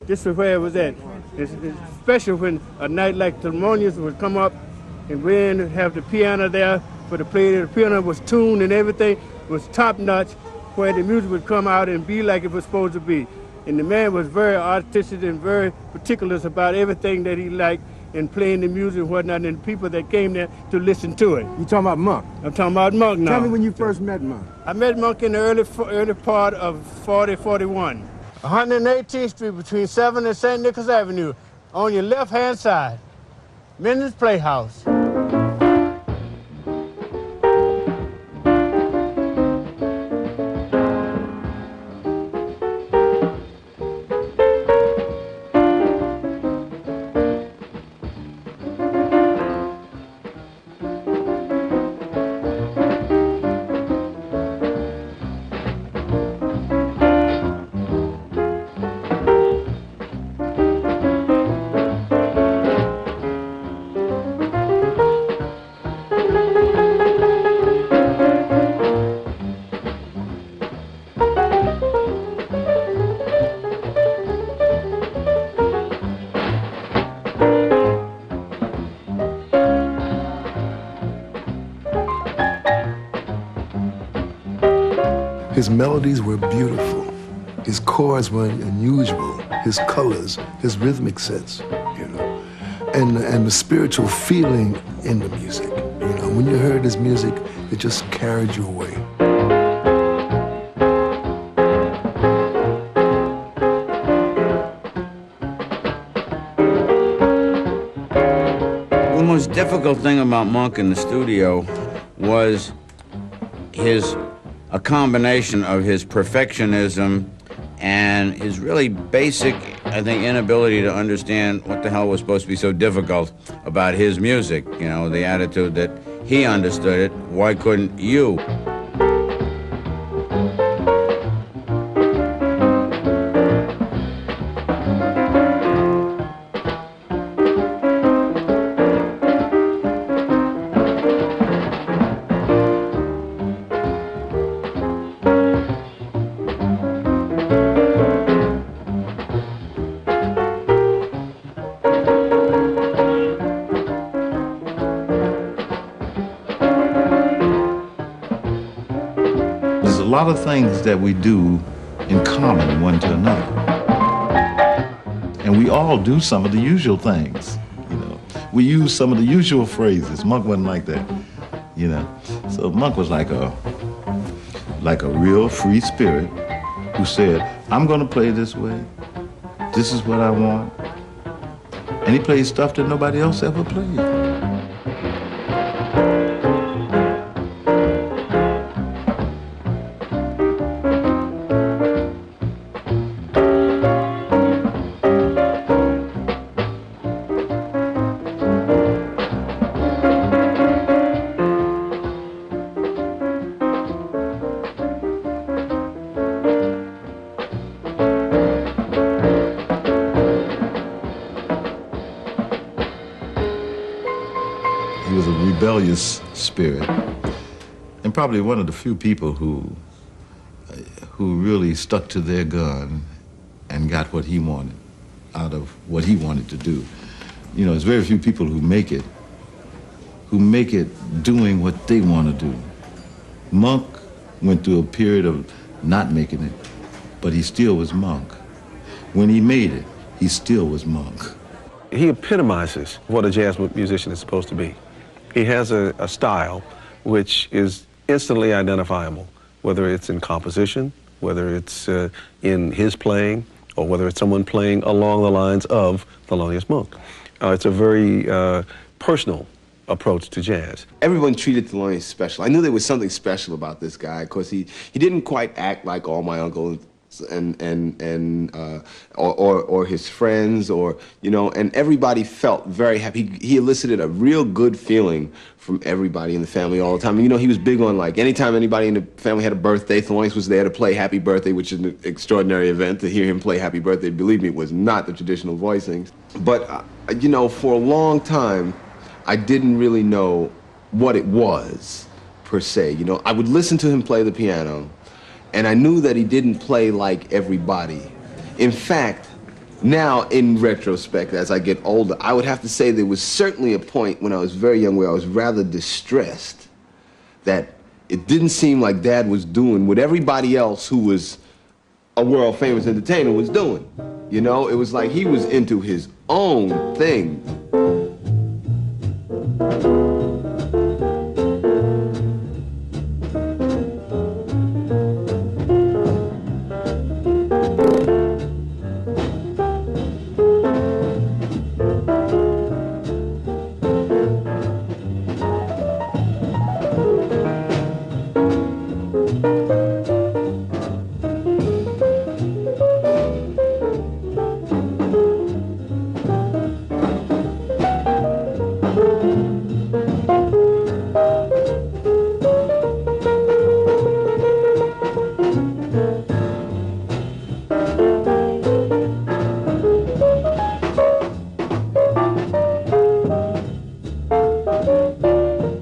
This is where it was at. It's special when a night like Thelonious would come up and we have the piano there for the play. The piano was tuned and everything was top-notch, where the music would come out and be like it was supposed to be. And the man was very artistic and very particular about everything that he liked in playing the music and whatnot, and the people that came there to listen to it. You talking about Monk? I'm talking about Monk now. Tell me when you first met Monk. I met Monk in the early part of 41. 118th Street between 7th and St. Nicholas Avenue, on your left-hand side, Men's Playhouse. His melodies were beautiful. His chords were unusual. His colors, his rhythmic sense, you know, and the spiritual feeling in the music. You know, when you heard his music, it just carried you away. The most difficult thing about Monk in the studio was a combination of his perfectionism and his really basic, I think, inability to understand what the hell was supposed to be so difficult about his music. You know, the attitude that he understood it, why couldn't you? A lot of things that we do in common one to another. And we all do some of the usual things, you know. We use some of the usual phrases. Monk wasn't like that, you know. So Monk was like a real free spirit who said, I'm gonna play this way. This is what I want. And he played stuff that nobody else ever played. He was a rebellious spirit, and probably one of the few people who really stuck to their gun and got what he wanted out of what he wanted to do. You know, there's very few people who make it doing what they want to do. Monk went through a period of not making it, but he still was Monk. When he made it, he still was Monk. He epitomizes what a jazz musician is supposed to be. He has a style which is instantly identifiable, whether it's in composition, whether it's in his playing, or whether it's someone playing along the lines of Thelonious Monk. It's a very personal approach to jazz. Everyone treated Thelonious special. I knew there was something special about this guy because he didn't quite act like all my uncles or his friends, or you know, and everybody felt very happy. He elicited a real good feeling from everybody in the family all the time. And, you know, he was big on, like, anytime anybody in the family had a birthday, Thelonious was there to play Happy Birthday, which is an extraordinary event. To hear him play Happy Birthday, believe me, it was not the traditional voicings. But you know, for a long time, I didn't really know what it was per se. You know, I would listen to him play the piano, and I knew that he didn't play like everybody. In fact, Now, in retrospect, as I get older, I would have to say there was certainly a point when I was very young where I was rather distressed that it didn't seem like Dad was doing what everybody else who was a world-famous entertainer was doing. You know, it was like he was into his own thing.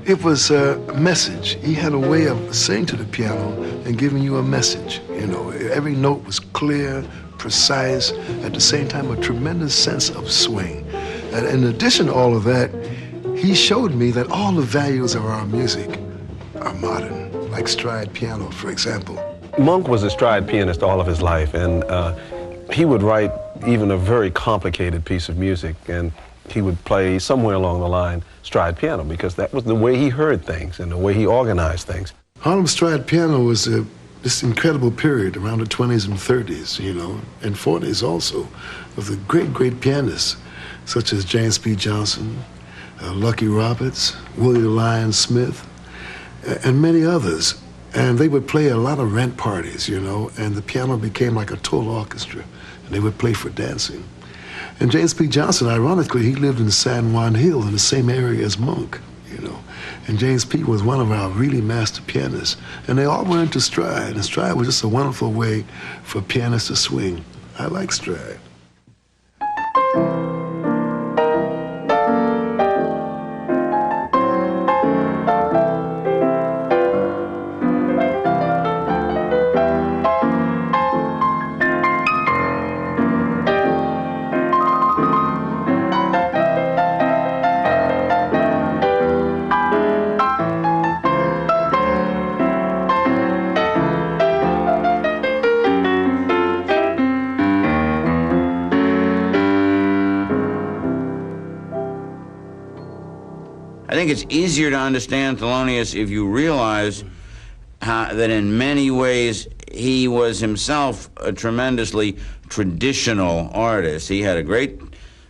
It was a message. He had a way of saying to the piano and giving you a message. You know, every note was clear, precise, at the same time a tremendous sense of swing. And in addition to all of that, he showed me that all the values of our music are modern, like stride piano, for example. Monk was a stride pianist all of his life, and he would write even a very complicated piece of music, and he would play somewhere along the line stride piano because that was the way he heard things and the way he organized things. Harlem stride piano was this incredible period around the 20s and 30s, you know, and 40s also, of the great, great pianists such as James P. Johnson, Lucky Roberts, Willie the Lion Smith, and many others. And they would play a lot of rent parties, you know, and the piano became like a total orchestra, and they would play for dancing. And James P. Johnson, ironically, he lived in San Juan Hill in the same area as Monk, you know. And James P. was one of our really master pianists. And they all went into stride, and stride was just a wonderful way for pianists to swing. I like stride. I think it's easier to understand Thelonious if you realize that in many ways he was himself a tremendously traditional artist. He had a great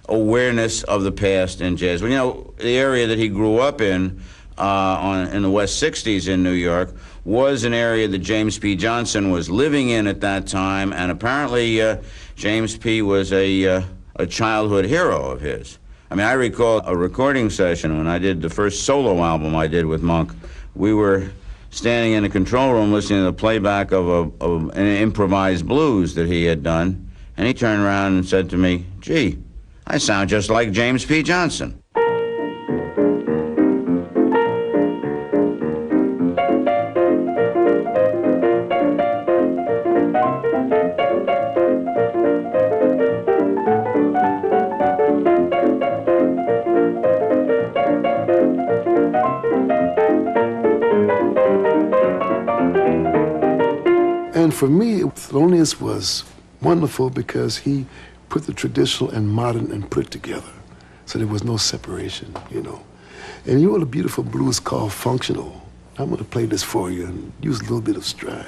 awareness of the past in jazz. Well, you know, the area that he grew up in the West 60s in New York was an area that James P. Johnson was living in at that time, and apparently James P. was a childhood hero of his. I mean, I recall a recording session when I did the first solo album I did with Monk. We were standing in the control room listening to the playback of an improvised blues that he had done, and he turned around and said to me, "Gee, I sound just like James P. Johnson." And for me, Thelonious was wonderful because he put the traditional and modern and put it together. So there was no separation, you know. And you wrote a beautiful blues called Functional. I'm going to play this for you and use a little bit of stride.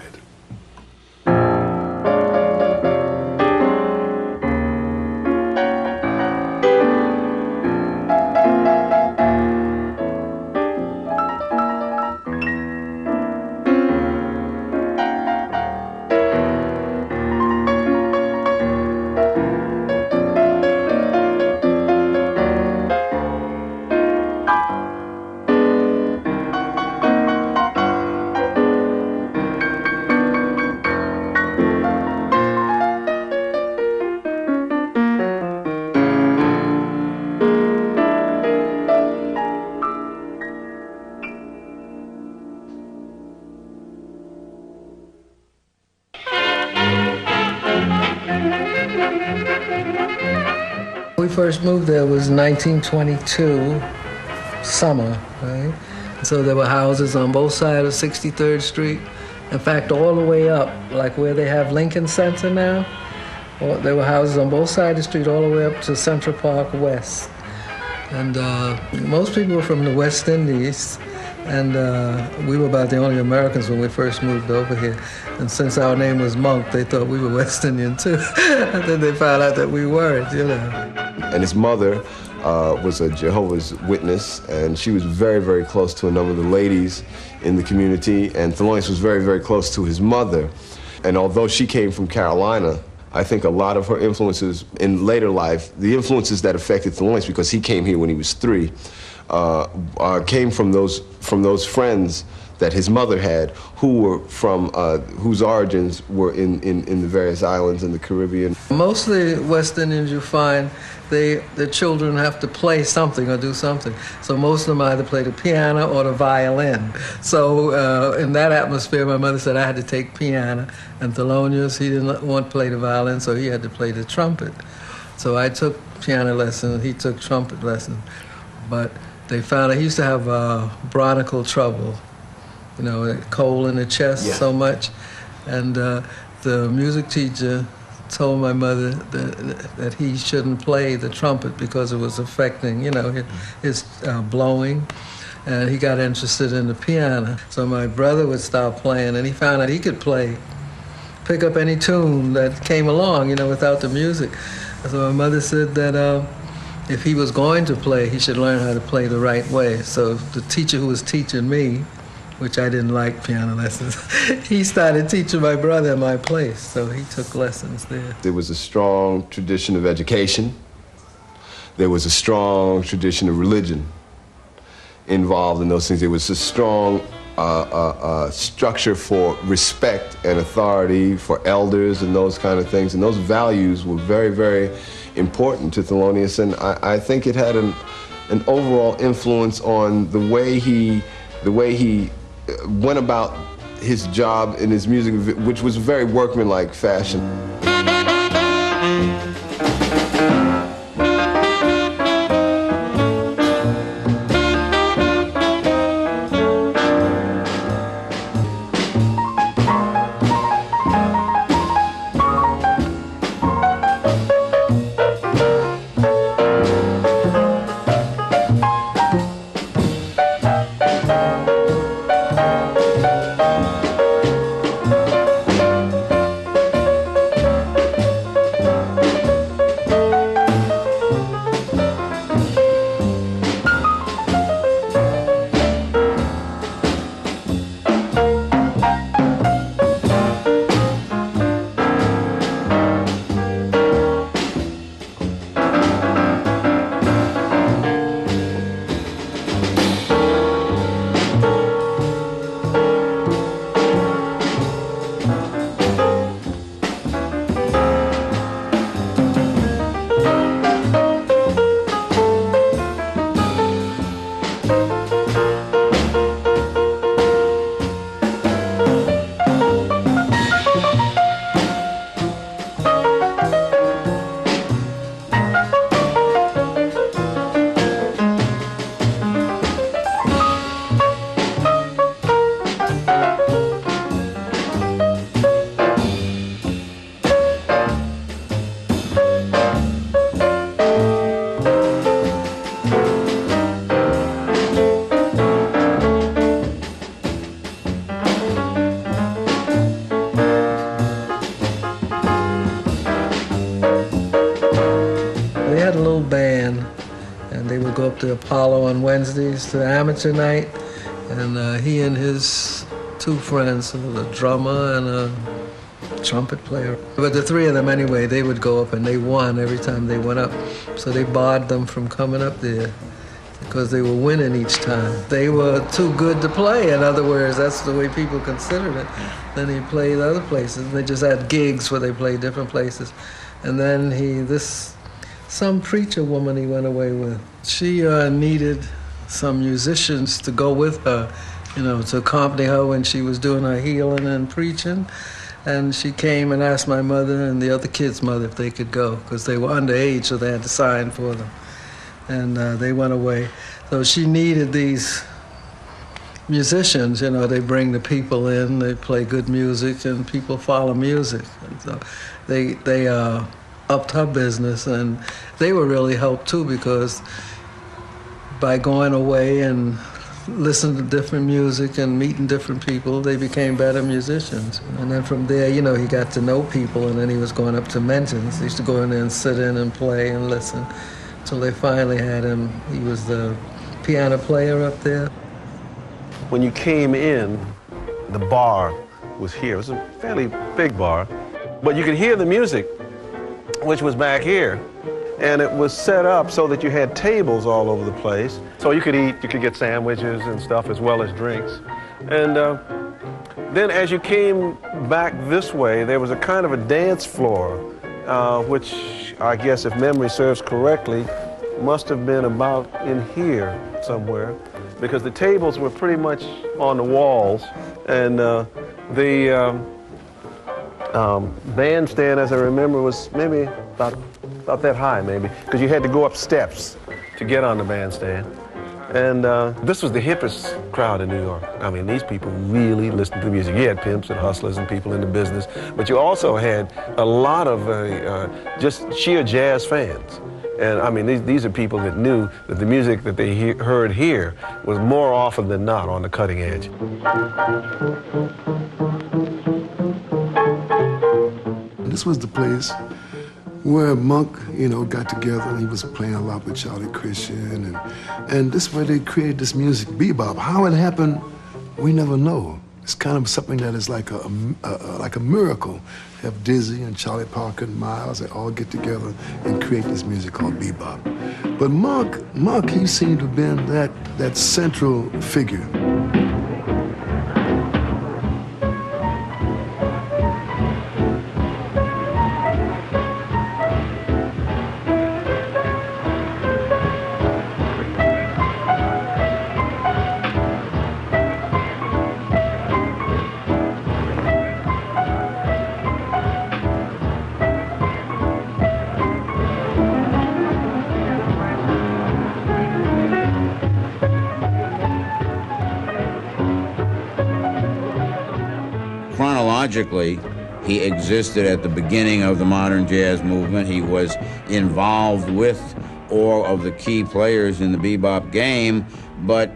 we first moved there was 1922 summer, right? So there were houses on both sides of 63rd Street. In fact, all the way up, like where they have Lincoln Center now, there were houses on both sides of the street all the way up to Central Park West. And most people were from the West Indies, and we were about the only Americans when we first moved over here. And since our name was Monk, they thought we were West Indian too. And then they found out that we weren't, you know. And his mother was a Jehovah's Witness, and she was very, very close to a number of the ladies in the community, and Thelonious was very, very close to his mother. And although she came from Carolina, I think a lot of her influences in later life, the influences that affected Thelonious, because he came here when he was 3, came from those friends that his mother had, who were from, whose origins were in the various islands in the Caribbean. Most of the West Indians you find, the children have to play something or do something. So most of them either play the piano or the violin. So in that atmosphere, my mother said I had to take piano, and Thelonious, he didn't want to play the violin, so he had to play the trumpet. So I took piano lessons, he took trumpet lessons. But they found out he used to have bronchial trouble, you know, cold in the chest so much. And the music teacher told my mother that he shouldn't play the trumpet because it was affecting, you know, his blowing. And he got interested in the piano. So my brother would start playing, and he found out he could pick up any tune that came along, you know, without the music. So my mother said that if he was going to play, he should learn how to play the right way. So the teacher who was teaching me, which I didn't like piano lessons, he started teaching my brother in my place, so he took lessons there. There was a strong tradition of education. There was a strong tradition of religion involved in those things. There was a strong structure for respect and authority for elders and those kind of things, and those values were very, very important to Thelonious, and I think it had an overall influence on the way he went about his job in his music, which was very workmanlike fashion. To Apollo on Wednesdays to amateur night, and he and his 2 friends, a drummer and a trumpet player. But the 3 of them anyway, they would go up and they won every time they went up. So they barred them from coming up there because they were winning each time. They were too good to play, in other words, that's the way people considered it. Then he played other places. They just had gigs where they played different places. And then some preacher woman he went away with, she needed some musicians to go with her, you know, to accompany her when she was doing her healing and preaching. And she came and asked my mother and the other kids' mother if they could go, because they were underage, so they had to sign for them. And they went away. So she needed these musicians, you know, they bring the people in, they play good music, and people follow music. And so they upped her business, and they were really helped too, because by going away and listening to different music and meeting different people, they became better musicians. And then from there, you know, he got to know people, and then he was going up to mentions. He used to go in there and sit in and play and listen, until they finally had him. He was the piano player up there. When you came in, the bar was here. It was a fairly big bar, but you could hear the music, which was back here. And it was set up so that you had tables all over the place. So you could eat, you could get sandwiches and stuff as well as drinks. And then as you came back this way, there was a kind of a dance floor, which I guess, if memory serves correctly, must have been about in here somewhere, because the tables were pretty much on the walls, and the bandstand, as I remember, was maybe about that high, maybe, because you had to go up steps to get on the bandstand. And this was the hippest crowd in New York. I mean, these people really listened to music. You had pimps and hustlers and people in the business, but you also had a lot of just sheer jazz fans. And I mean, these are people that knew that the music that they heard here was more often than not on the cutting edge. This was the place where Monk, you know, got together. He was playing a lot with Charlie Christian, and this is where they created this music, bebop. How it happened, we never know. It's kind of something that is like a miracle. You have Dizzy and Charlie Parker and Miles, they all get together and create this music called bebop. But Monk, he seemed to have been that central figure. Chronologically, he existed at the beginning of the modern jazz movement. He was involved with all of the key players in the bebop game, but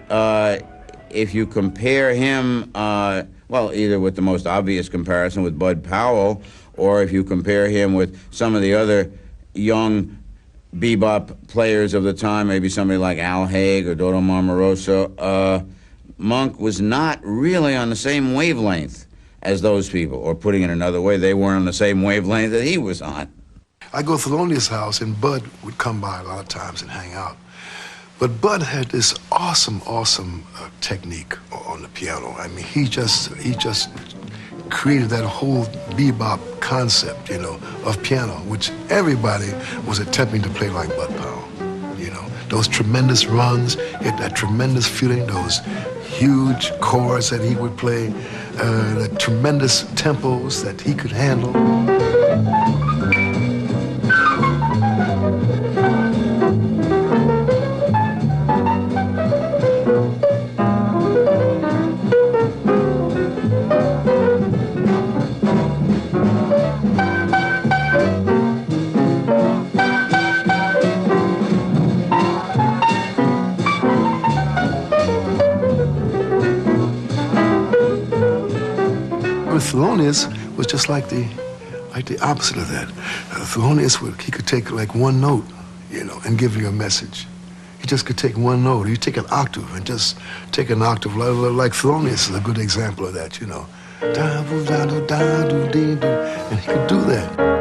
if you compare him, well, either with the most obvious comparison with Bud Powell, or if you compare him with some of the other young bebop players of the time, maybe somebody like Al Haig or Dodo Marmarosa, Monk was not really on the same wavelength as those people, or putting it another way, they weren't on the same wavelength that he was on. I go to Thelonious' house, and Bud would come by a lot of times and hang out. But Bud had this awesome technique on the piano. I mean, he just created that whole bebop concept, you know, of piano, which everybody was attempting to play like Bud Powell. You know, those tremendous runs, he had that tremendous feeling, those huge chords that he would play, the tremendous tempos that he could handle. Thelonious was just like the opposite of that. Thelonious he could take like one note, you know, and give you a message. He just could take one note. You take an octave and just take an octave. Like Thelonious is a good example of that, you know. And he could do that.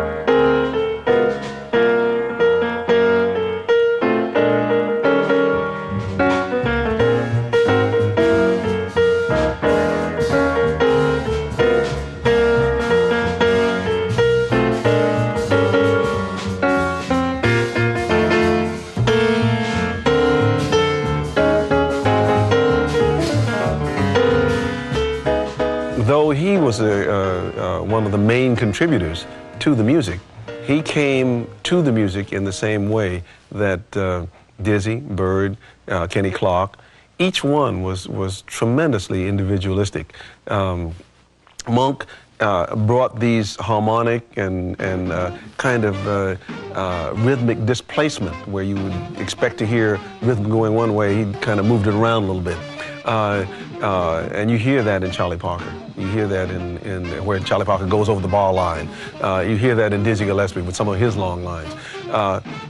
Though he was one of the main contributors to the music. He came to the music in the same way that Dizzy, Bird, Kenny Clark, each one was tremendously individualistic. Monk brought these harmonic and kind of rhythmic displacement where you would expect to hear rhythm going one way, he kind of moved it around a little bit. And you hear that in Charlie Parker. You hear that in where Charlie Parker goes over the bar line. You hear that in Dizzy Gillespie with some of his long lines.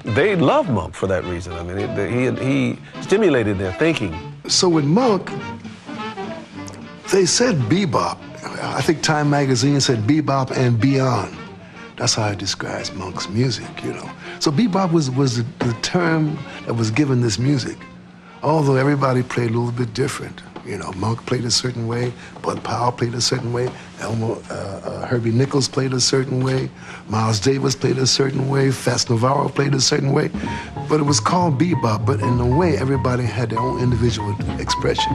They loved Monk for that reason. I mean, he stimulated their thinking. So with Monk, they said bebop. I think Time magazine said bebop and beyond. That's how it describes Monk's music, you know. So bebop was the term that was given this music. Although everybody played a little bit different. You know, Monk played a certain way, Bud Powell played a certain way, Herbie Nichols played a certain way, Miles Davis played a certain way, Fats Navarro played a certain way. But it was called bebop, but in a way, everybody had their own individual expression.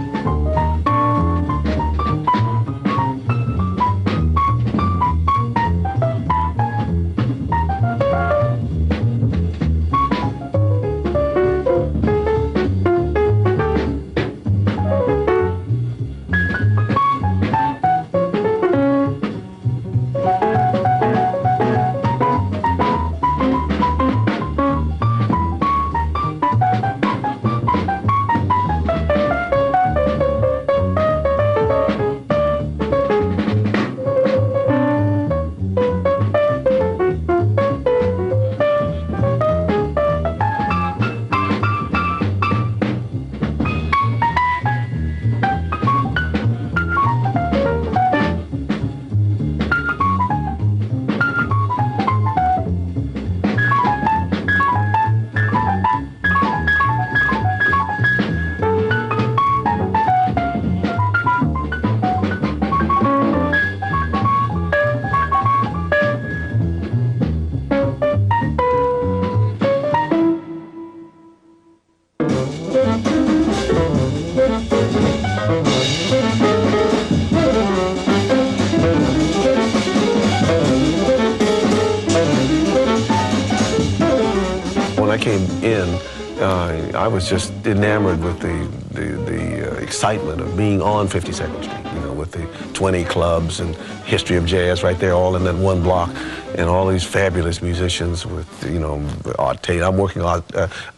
I was just enamored with the excitement of being on 52nd Street, you know, with the 20 clubs and history of jazz right there, all in that one block, and all these fabulous musicians with, you know, Art Tatum. I'm working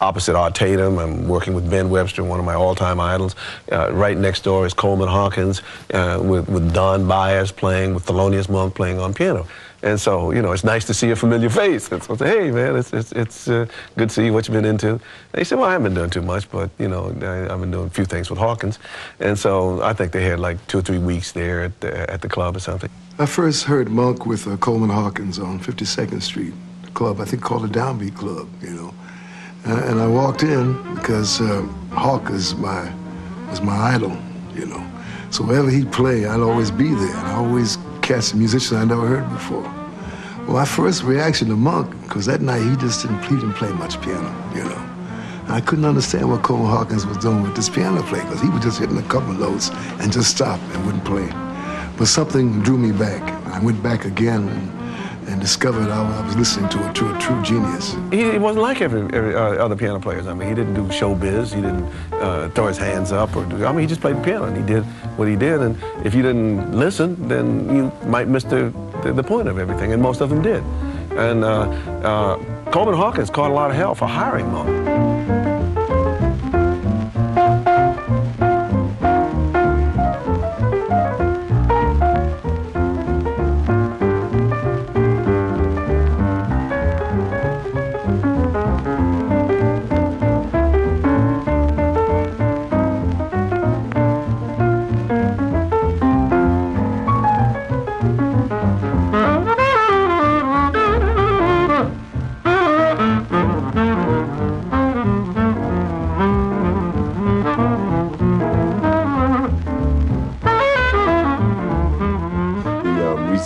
opposite Art Tatum. I'm working with Ben Webster, one of my all-time idols. Right next door is Coleman Hawkins with Don Byers playing, with Thelonious Monk playing on piano. And so, you know, it's nice to see a familiar face. And so I say, hey, man, it's good to see what you've been into. And he said, well, I haven't been doing too much, but, you know, I've been doing a few things with Hawkins. And so I think they had like 2 or 3 weeks there at the club or something. I first heard Monk with Coleman Hawkins on 52nd Street, the club, I think called the Downbeat Club, you know. And I walked in because Hawk was my idol, you know. So wherever he'd play, I'd always be there. And I always catch a musician I never heard before. Well, my first reaction to Monk, because that night he didn't play much piano, you know. And I couldn't understand what Coleman Hawkins was doing with this piano play, because he was just hitting a couple of notes and just stop and wouldn't play. But something drew me back. I went back again and discovered I was listening to a true genius. He wasn't like every other piano players. I mean, he didn't do showbiz. He didn't throw his hands up he just played the piano and he did what he did. And if you didn't listen, then you might miss the point of everything, and most of them did. And Coleman Hawkins caught a lot of hell for hiring Monk.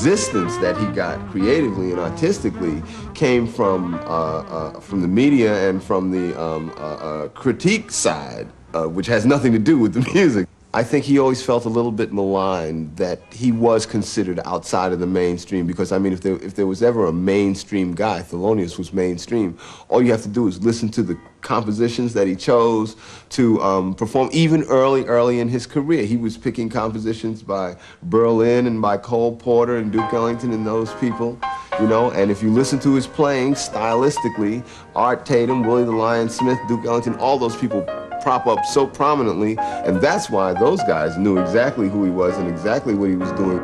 Resistance that he got creatively and artistically came from the media and from the critique side, which has nothing to do with the music. I think he always felt a little bit maligned that he was considered outside of the mainstream, because, I mean, if there was ever a mainstream guy, Thelonious was mainstream. All you have to do is listen to the compositions that he chose to perform, even early in his career. He was picking compositions by Berlin and by Cole Porter and Duke Ellington and those people, you know, and if you listen to his playing stylistically, Art Tatum, Willie the Lion Smith, Duke Ellington, all those people prop up so prominently, and that's why those guys knew exactly who he was and exactly what he was doing.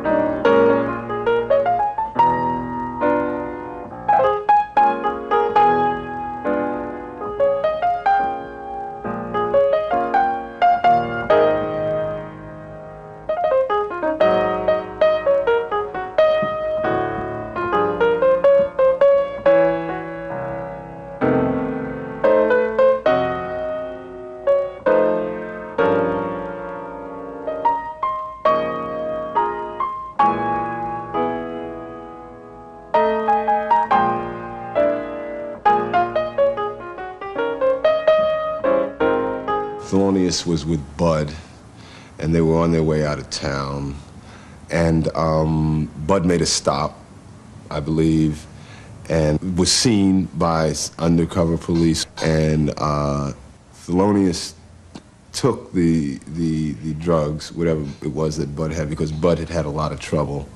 Thelonious was with Bud, and they were on their way out of town, and Bud made a stop, I believe, and was seen by undercover police, and Thelonious took the drugs, whatever it was that Bud had, because Bud had a lot of trouble.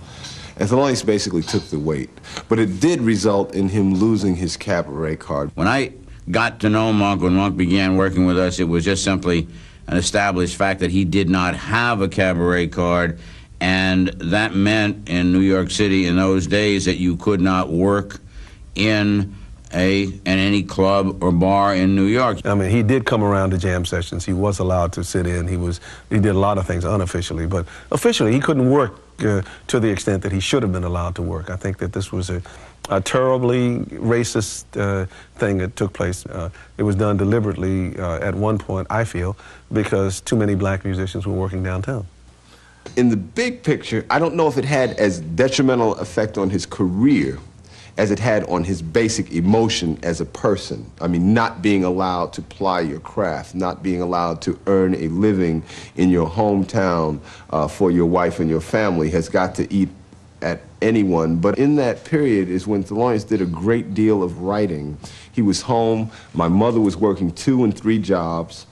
And Thelonious basically took the weight. But it did result in him losing his cabaret card. When I got to know Monk, when Monk began working with us, it was just simply an established fact that he did not have a cabaret card, and that meant in New York City in those days that you could not work in any club or bar in New York. I mean, he did come around to jam sessions. He was allowed to sit in. He did a lot of things unofficially, but officially he couldn't work to the extent that he should have been allowed to work. I think that this was a terribly racist thing that took place. It was done deliberately at one point, I feel, because too many black musicians were working downtown. In the big picture, I don't know if it had as detrimental effect on his career as it had on his basic emotion as a person. I mean, not being allowed to ply your craft, not being allowed to earn a living in your hometown for your wife and your family has got to eat at anyone. But in that period is when Thelonious did a great deal of writing. He was home, my mother was working 2 and 3 jobs,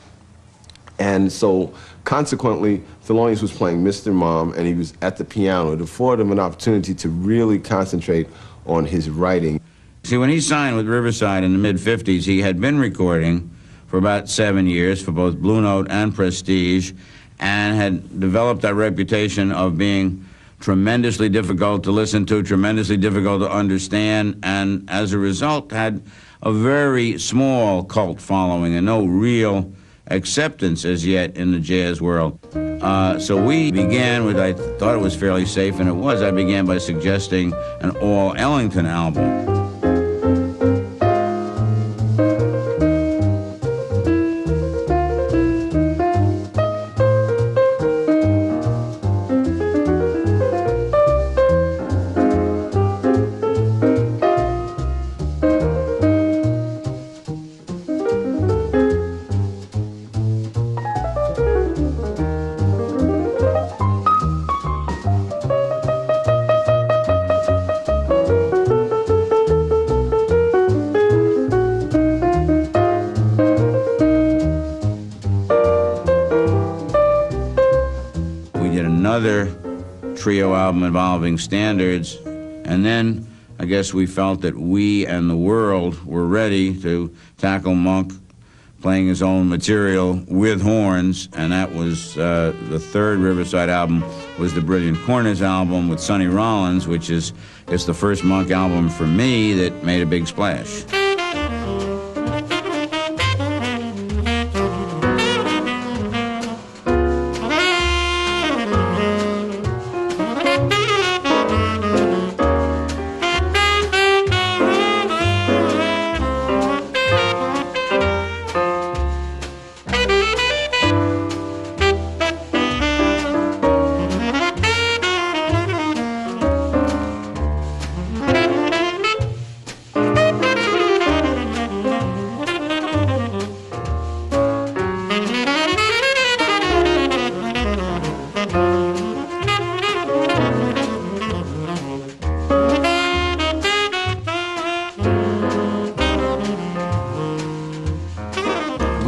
and so consequently, Thelonious was playing Mr. Mom, and he was at the piano. It afforded him an opportunity to really concentrate on his writing. See, when he signed with Riverside in the mid-50s, he had been recording for about 7 years for both Blue Note and Prestige, and had developed that reputation of being tremendously difficult to listen to, tremendously difficult to understand, and as a result had a very small cult following and no real acceptance as yet in the jazz world. So we began with, I thought it was fairly safe, and it was. I began by suggesting an all Ellington album. Another trio album involving standards, and then I guess we felt that we and the world were ready to tackle Monk playing his own material with horns, and that was the third Riverside album was the Brilliant Corners album with Sonny Rollins, which is the first Monk album for me that made a big splash.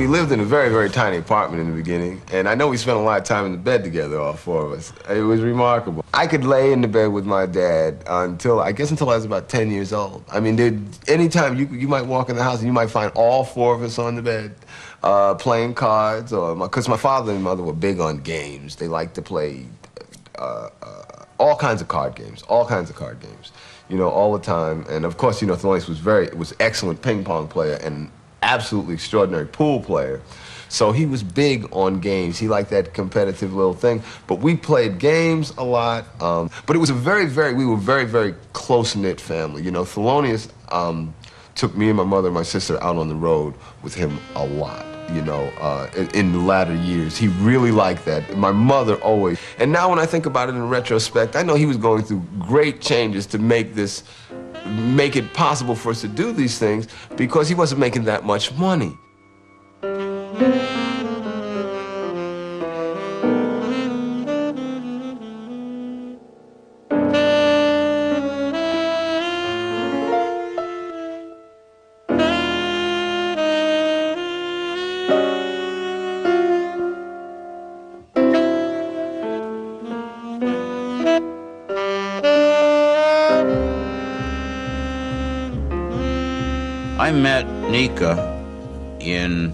we lived in a very, very tiny apartment in the beginning, and I know we spent a lot of time in the bed together, all four of us. It was remarkable. I could lay in the bed with my dad until I was about 10 years old. I mean, anytime you might walk in the house and you might find all four of us on the bed playing cards, or because my father and mother were big on games. They liked to play all kinds of card games, you know, all the time. And of course, you know, Thelonious was excellent ping pong player and absolutely extraordinary pool player. So he was big on games. He liked that competitive little thing. But we played games a lot. But it was we were very, very close-knit family. You know, Thelonious took me and my mother and my sister out on the road with him a lot. You know, in the latter years. He really liked that. My mother always. And now when I think about it in retrospect, I know he was going through great changes to make it possible for us to do these things because he wasn't making that much money. I met Nika in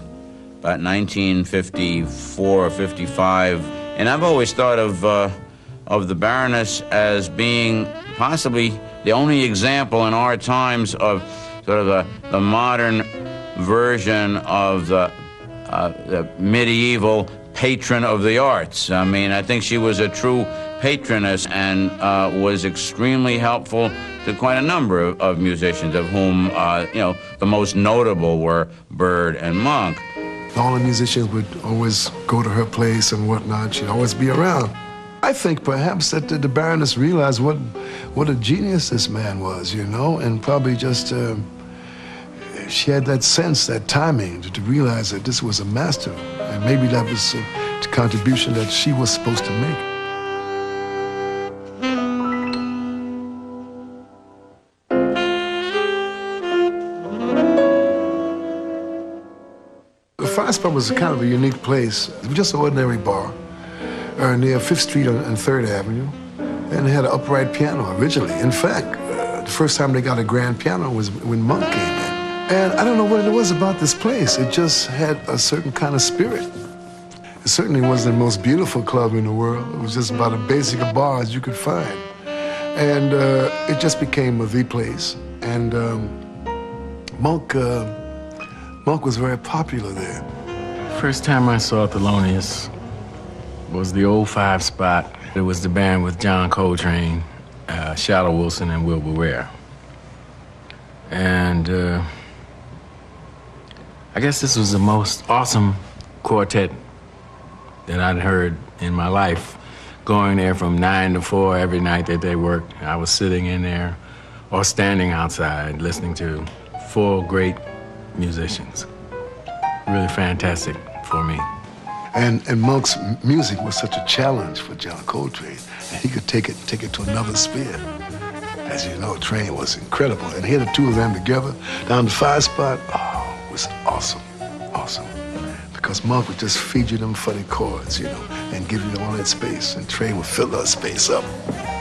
about 1954 or 55, and I've always thought of the Baroness as being possibly the only example in our times of sort of the modern version of the medieval patron of the arts. I mean, I think she was a true patroness and was extremely helpful to quite a number of musicians, of whom, you know, the most notable were Bird and Monk. All the musicians would always go to her place and whatnot. She'd always be around. I think perhaps that the Baroness realized what a genius this man was, you know, and probably just she had that sense, that timing, to realize that this was a master, and maybe that was the contribution that she was supposed to make. The Spot was kind of a unique place. It was just an ordinary bar near 5th Street and 3rd Avenue, and it had an upright piano originally. In fact, the first time they got a grand piano was when Monk came in. And I don't know what it was about this place. It just had a certain kind of spirit. It certainly wasn't the most beautiful club in the world. It was just about as basic a bar as you could find. And it just became the place. And Monk was very popular there. First time I saw Thelonious was the old 5 Spot. It was the band with John Coltrane, Shadow Wilson, and Wilbur Ware. And I guess this was the most awesome quartet that I'd heard in my life. Going there from 9 to 4 every night that they worked. I was sitting in there or standing outside listening to 4 great musicians. Really fantastic for me. And Monk's music was such a challenge for John Coltrane. And he could take it to another sphere. As you know, Train was incredible. And here the two of them together down the 5 Spot, oh, it was awesome, awesome. Because Monk would just feed you them funny chords, you know, and give you all that space. And Train would fill that space up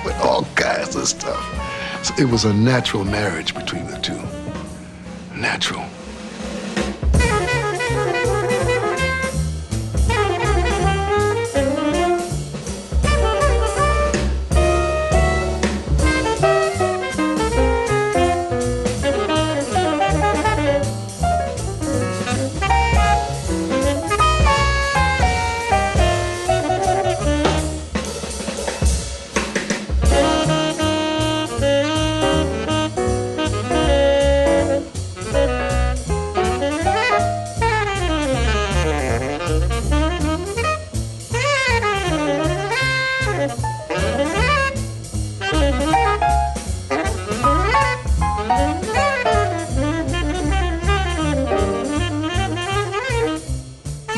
with all kinds of stuff. So it was a natural marriage between the two. Natural.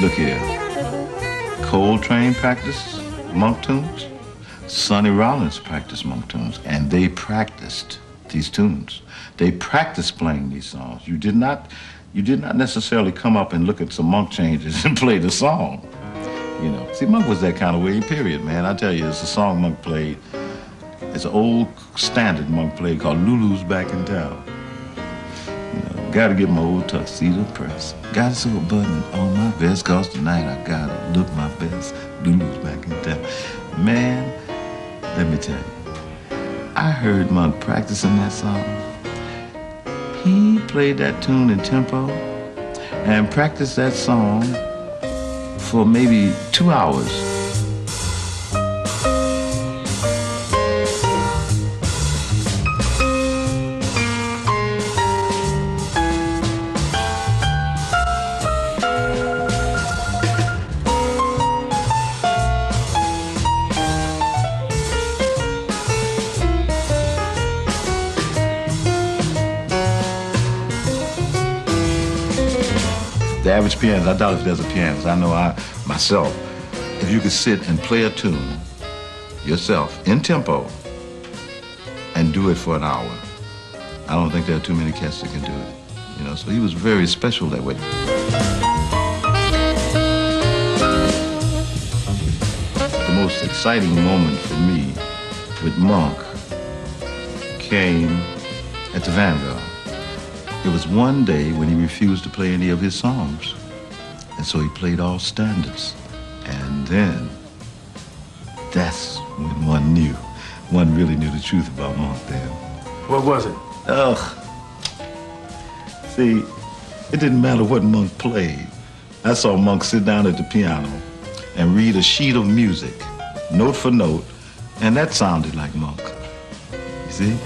Look here. Coltrane practiced Monk tunes. Sonny Rollins practiced Monk tunes, and they practiced these tunes. They practiced playing these songs. You did not you did not necessarily come up and look at some Monk changes and play the song. You know, see, Monk was that kind of way, period, man. I tell you, it's a song Monk played. It's an old standard Monk played called Lulu's Back in Town. You know, gotta get my old tuxedo press. Gotta sew a button on my vest, cause tonight I gotta look my best. Lulu's back in town. Man, let me tell you, I heard Monk practicing that song. He played that tune in tempo and practiced that song for maybe 2 hours. The average pianist, I doubt if there's a pianist. I know myself, if you could sit and play a tune yourself in tempo and do it for an hour, I don't think there are too many cats that can do it. You know, so he was very special that way. The most exciting moment for me with Monk came at the Vanguard. It was one day when he refused to play any of his songs. And so he played all standards. And then, that's when one really knew the truth about Monk then. What was it? Ugh. See, it didn't matter what Monk played. I saw Monk sit down at the piano and read a sheet of music, note for note, and that sounded like Monk. You see?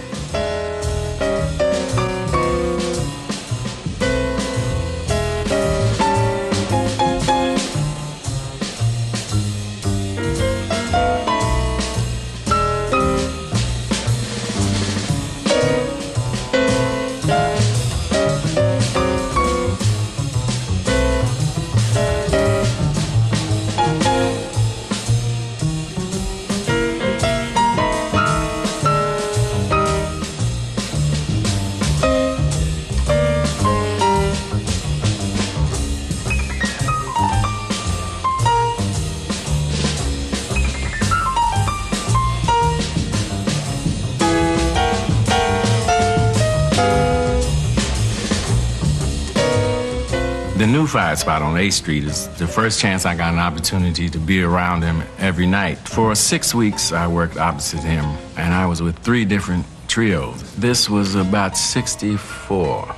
The new Fire Spot on 8th Street is the first chance I got an opportunity to be around him every night. For 6 weeks, I worked opposite him, and I was with 3 different trios. This was about 64.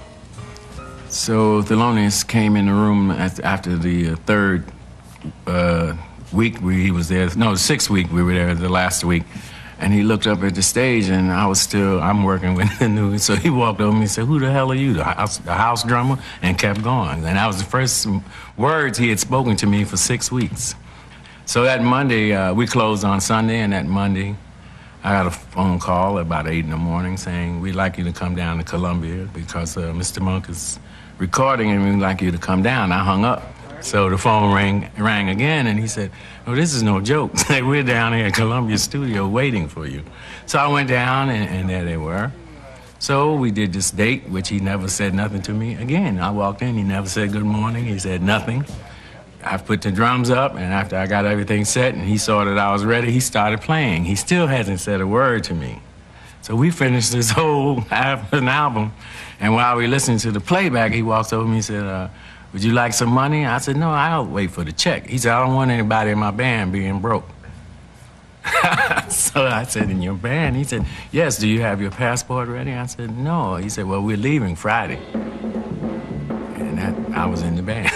So Thelonious came in the room after the 3rd week he was there. No, the 6th week we were there, the last week. And he looked up at the stage, and I'm working with the new. So he walked over and he said, "Who the hell are you, the house drummer?" And kept going. And that was the first words he had spoken to me for 6 weeks. So that Monday, we closed on Sunday, and that Monday, I got a phone call about 8 in the morning saying, "We'd like you to come down to Columbia because Mr. Monk is recording, and we'd like you to come down." I hung up. So the phone rang again, and he said, "Oh, this is no joke. We're down here at Columbia Studio waiting for you." So I went down, and there they were. So we did this date, which he never said nothing to me. Again, I walked in, he never said good morning, he said nothing. I put the drums up, and after I got everything set and he saw that I was ready, he started playing. He still hasn't said a word to me. So we finished this whole half an album, and while we listened to the playback, he walks over to me and said, "Would you like some money?" I said, "No, I'll wait for the check." He said, "I don't want anybody in my band being broke." So I said, "In your band?" He said, "Yes, do you have your passport ready?" I said, "No." He said, "Well, we're leaving Friday." And I was in the band.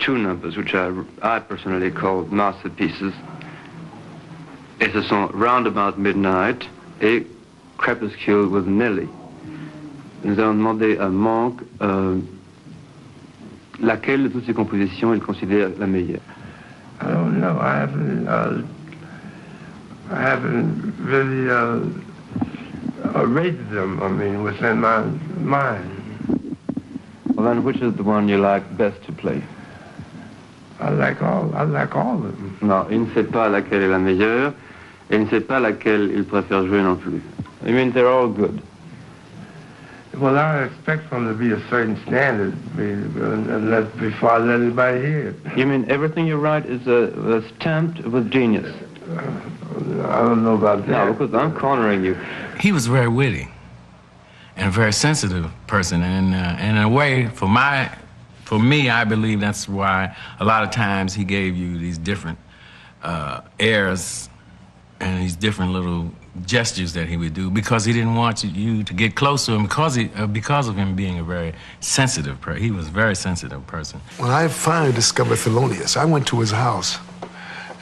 two numbers which I personally call masterpieces. Et ce sont Roundabout Midnight et Crepuscule with Nelly. Nous avons demandé à Monk laquelle de toutes ces compositions il considère la meilleure. I don't know. I haven't really rated them. I mean, within my mind. Well, then, which is the one you like best to play? I like all of them. Non, il ne sait pas laquelle est la meilleure, et il ne sait pas laquelle il préfère jouer non plus. I mean, they're all good. Well, I expect them to be a certain standard before I let anybody hear it. You mean everything you write is stamped with genius? I don't know about that. No, because I'm cornering you. He was very witty and a very sensitive person, and in a way, for me, I believe that's why a lot of times he gave you these different airs and these different little gestures that he would do, because he didn't want you to get close to him because of him being a very sensitive person. He was a very sensitive person. When I finally discovered Thelonious, I went to his house.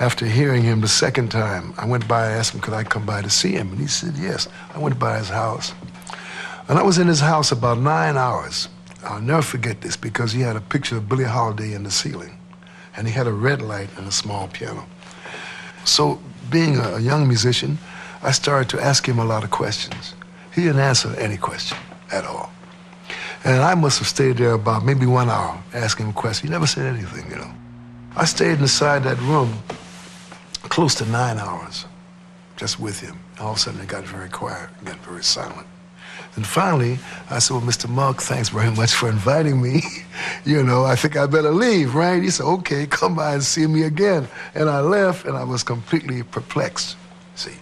After hearing him the second time, I went by, I asked him, could I come by to see him? And he said, yes. I went by his house. And I was in his house about 9 hours. I'll never forget this, because he had a picture of Billie Holiday in the ceiling. And he had a red light and a small piano. So, being a young musician, I started to ask him a lot of questions. He didn't answer any question at all. And I must have stayed there about maybe 1 hour asking him questions. He never said anything, you know. I stayed inside that room close to 9 hours, just with him. All of a sudden, it got very quiet, it got very silent. And finally, I said, well, Mr. Monk, thanks very much for inviting me. You know, I think I better leave, right? He said, okay, come by and see me again. And I left, and I was completely perplexed, see.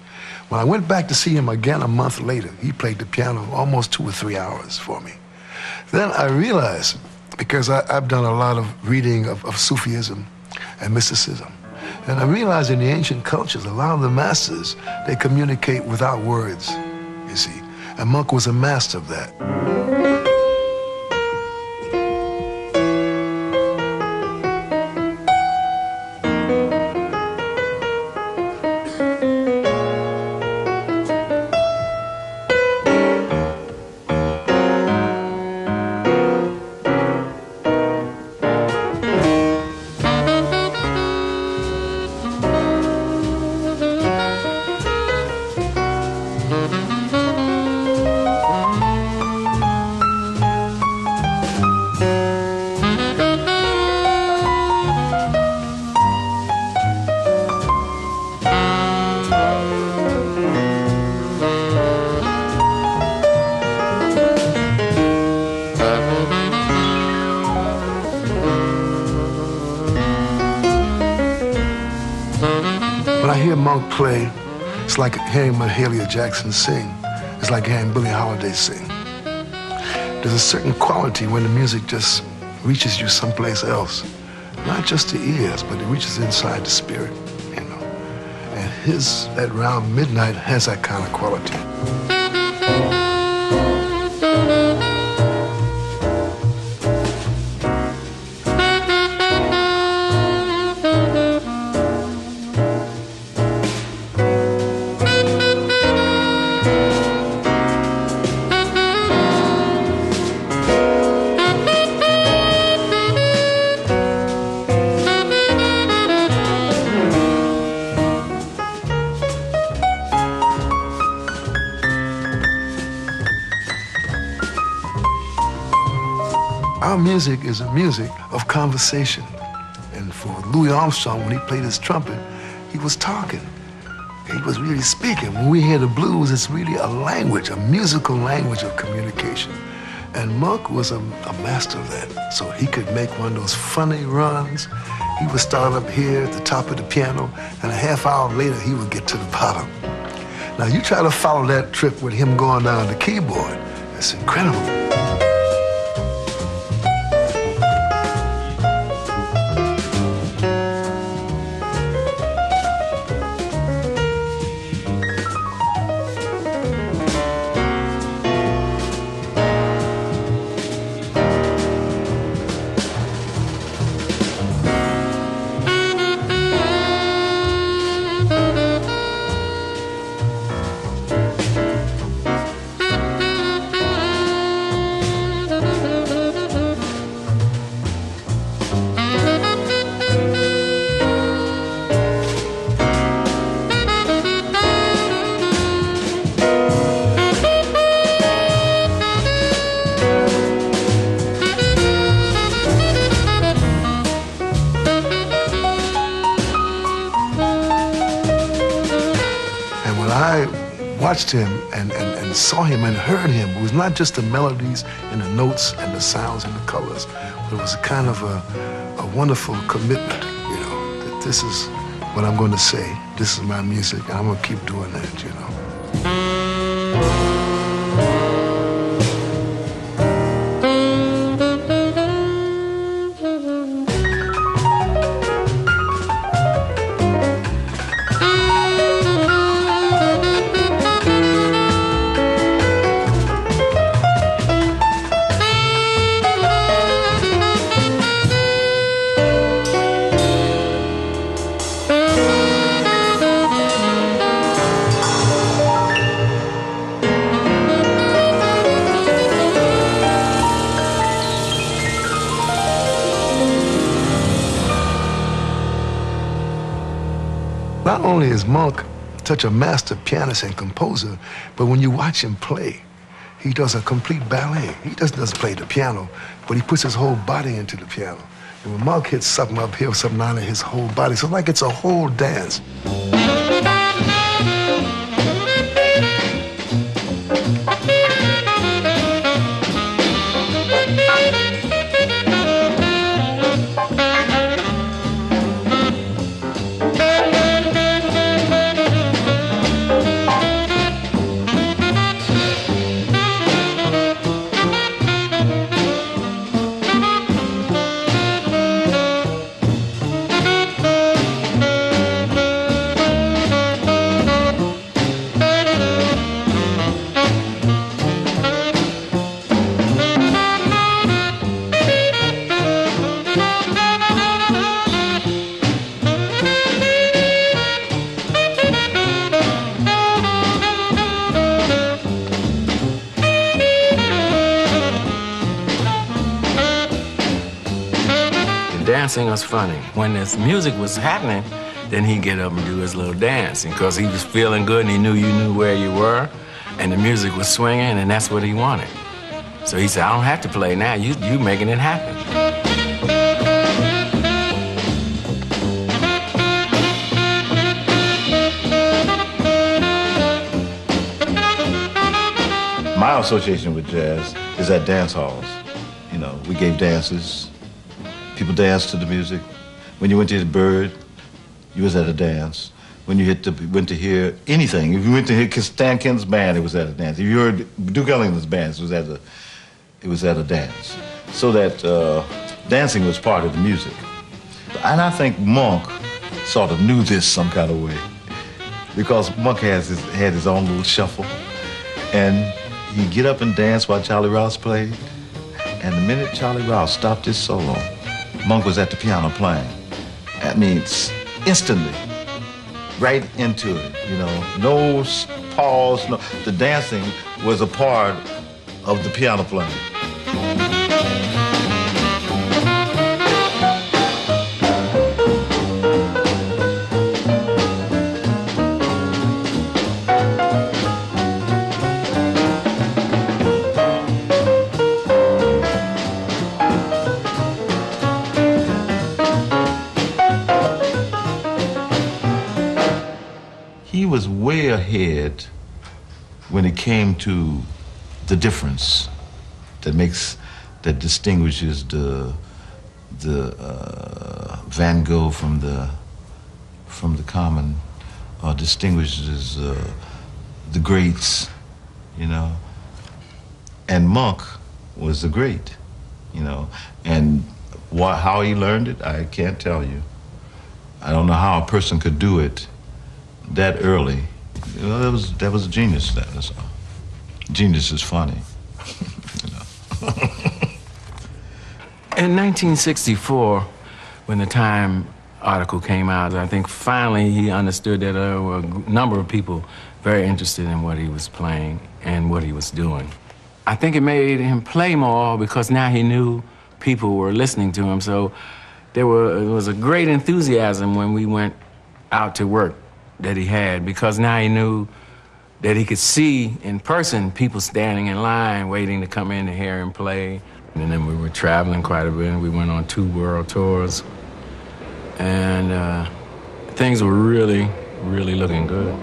When I went back to see him again a month later, he played the piano almost 2 or 3 hours for me. Then I realized, because I've done a lot of reading of Sufism and mysticism, and I realized in the ancient cultures, a lot of the masters, they communicate without words, you see. And Monk was a master of that. When I hear Monk play, it's like hearing Mahalia Jackson sing. It's like hearing Billie Holiday sing. There's a certain quality when the music just reaches you someplace else. Not just the ears, but it reaches inside the spirit, you know. And that Round Midnight has that kind of quality. Our music is a music of conversation. And for Louis Armstrong, when he played his trumpet, he was talking. He was really speaking. When we hear the blues, it's really a language, a musical language of communication. And Monk was a master of that. So he could make one of those funny runs. He would start up here at the top of the piano, and a half hour later, he would get to the bottom. Now, you try to follow that trip with him going down the keyboard. It's incredible. watched him and saw him and heard him, it was not just the melodies and the notes and the sounds and the colors, but it was a kind of a wonderful commitment, you know, that this is what I'm going to say. This is my music, and I'm going to keep doing that, you know. Not only is Monk such a master pianist and composer, but when you watch him play, he does a complete ballet. He doesn't play the piano, but he puts his whole body into the piano. And when Monk hits something up here, something down there, his whole body, so like it's a whole dance. Dancing was funny. When this music was happening, then he'd get up and do his little dance because he was feeling good and he knew you knew where you were and the music was swinging and that's what he wanted. So he said, I don't have to play now, you making it happen. My association with jazz is at dance halls. You know, we gave dances. People danced to the music. When you went to the Bird, you was at a dance. When you went to hear anything, if you went to hear Stan Ken's band, it was at a dance. If you heard Duke Ellington's band, it was at a dance. So that dancing was part of the music. And I think Monk sort of knew this some kind of way, because Monk had his own little shuffle, and he'd get up and dance while Charlie Rouse played. And the minute Charlie Rouse stopped his solo, Monk was at the piano playing. That means instantly, right into it, you know, no pause, no. The dancing was a part of the piano playing. He was way ahead when it came to the difference that distinguishes the Van Gogh from the common, or distinguishes the greats, you know. And Monk was the great, you know. And how he learned it, I can't tell you. I don't know how a person could do it that early. You know, that was a genius. That's all. Genius is funny. You know. In 1964, when the Time article came out, I think finally he understood that there were a number of people very interested in what he was playing and what he was doing. I think it made him play more because now he knew people were listening to him. So it was a great enthusiasm when we went out to work that he had, because now he knew that he could see in person people standing in line waiting to come in to hear him play. And then we were traveling quite a bit. We went on 2 world tours. And things were really, really looking good.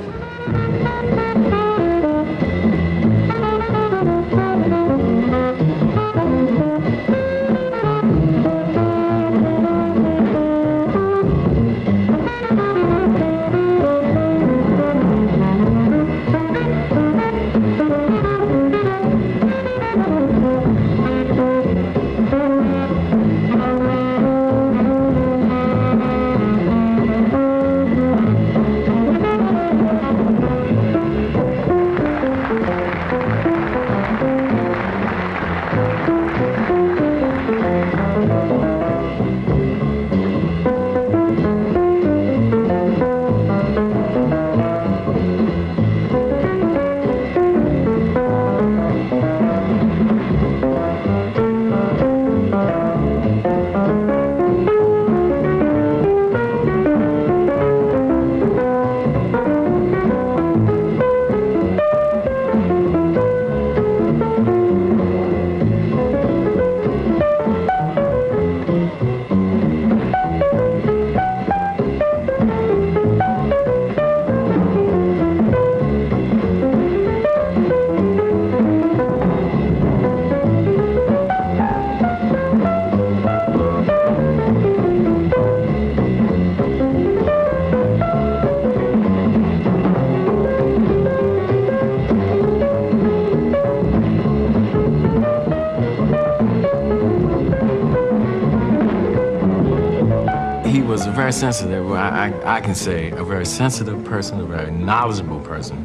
very sensitive, I can say, a very sensitive person, a very knowledgeable person.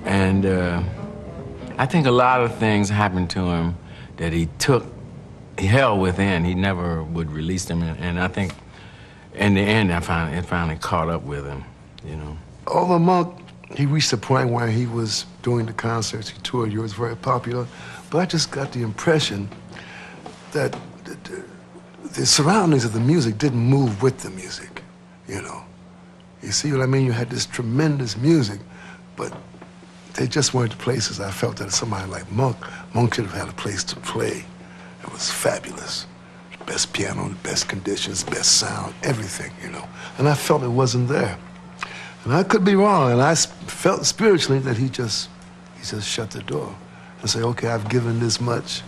And I think a lot of things happened to him that he held within. He never would release them. And I think in the end, it finally caught up with him, you know. Although Monk, he reached a point where he was doing the concerts, he toured, he was very popular, but I just got the impression that the surroundings of the music didn't move with the music, you know. You see what I mean? You had this tremendous music, but they just weren't the places. I felt that somebody like Monk should have had a place to play. It was fabulous. The best piano, the best conditions, best sound, everything, you know. And I felt it wasn't there. And I could be wrong, and I felt spiritually that he just shut the door and said, okay, I've given this much.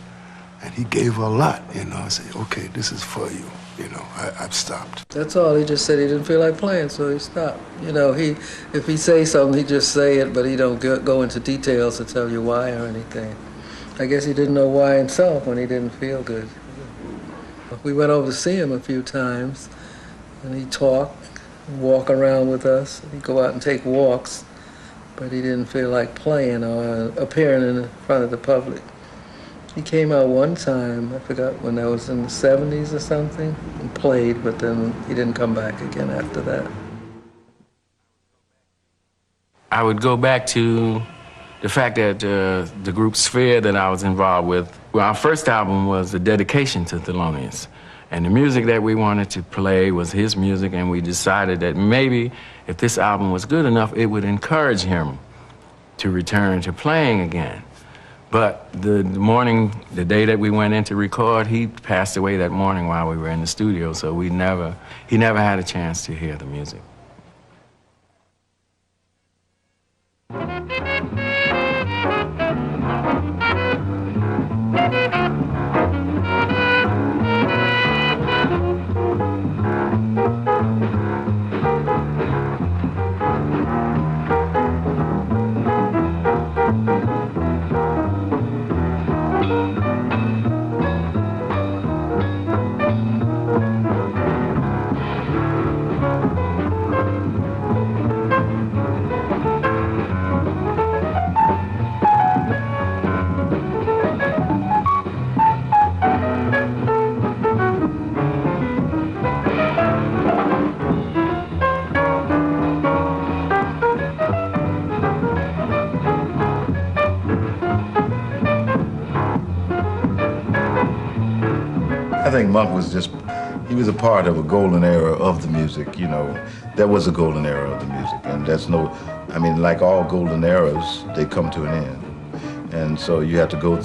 And he gave a lot, you know. I said, okay, this is for you, you know. I've stopped. That's all. He just said he didn't feel like playing, so he stopped. You know, if he say something, he just say it, but he don't go into details to tell you why or anything. I guess he didn't know why himself when he didn't feel good. We went over to see him a few times, and he'd talk, walk around with us. He'd go out and take walks, but he didn't feel like playing or appearing in front of the public. He came out one time, I forgot when that was, in the 70s or something, and played, but then he didn't come back again after that. I would go back to the fact that the group Sphere that I was involved with, well, our first album was a dedication to Thelonious. And the music that we wanted to play was his music, and we decided that maybe if this album was good enough, it would encourage him to return to playing again. But the day that we went in to record, he passed away that morning while we were in the studio, so he never had a chance to hear the music. I think Monk was he was a part of a golden era of the music, you know. That was a golden era of the music, and I mean, like all golden eras, they come to an end. And so you have to go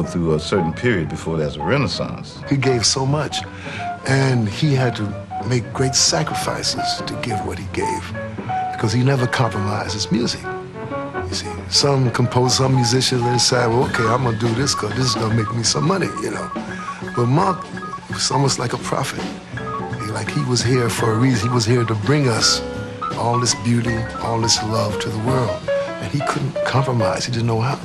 through a certain period before there's a renaissance. He gave so much, and he had to make great sacrifices to give what he gave, because he never compromised his music. You see, some composers, some musicians, they say, well, okay, I'm gonna do this because this is gonna make me some money, you know. But Monk was almost like a prophet. He was here for a reason. He was here to bring us all this beauty, all this love to the world. And he couldn't compromise. He didn't know how.